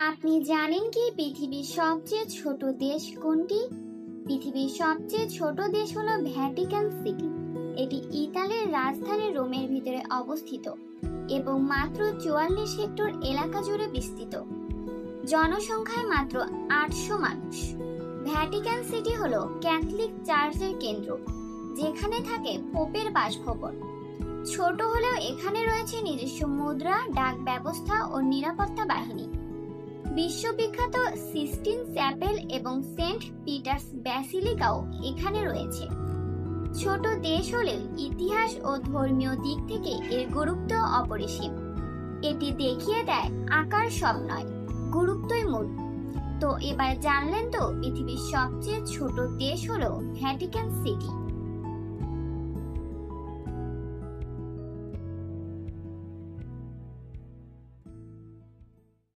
আপনি জানেন কি পৃথিবীর সবচেয়ে ছোট দেশ কোনটি? পৃথিবীর সবচেয়ে ছোট দেশ হলো ভ্যাটিকান সিটি। এটি ইতালির রাজধানী রোমের ভিতরে অবস্থিত এবং মাত্র 44 হেক্টর এলাকা জুড়ে বিস্তৃত। জনসংখ্যায় মাত্র 800 মানুষ। ভ্যাটিকান সিটি হলো ক্যাথলিক চার্চের কেন্দ্র, যেখানে থাকে পোপের বাসভবন। ছোট হলেও এখানে রয়েছে নিজস্ব মুদ্রা, ডাক ব্যবস্থা ও নিরাপত্তা বাহিনী। বিশ্ববিখ্যাত সিস্টিন চ্যাপেল এবং সেন্ট পিটার্স ব্যাসিলিকাও এখানে রয়েছে। ছোট দেশ হলেও ইতিহাস ও ধর্মীয় দিক থেকে এর গুরুত্ব অপরিসীম। এটি দেখিয়ে দেয় আকার সব নয়, গুরুত্বই মূল। তো এবার জানলেন তো পৃথিবীর সবচেয়ে ছোট দেশ হলো ভ্যাটিকান সিটি।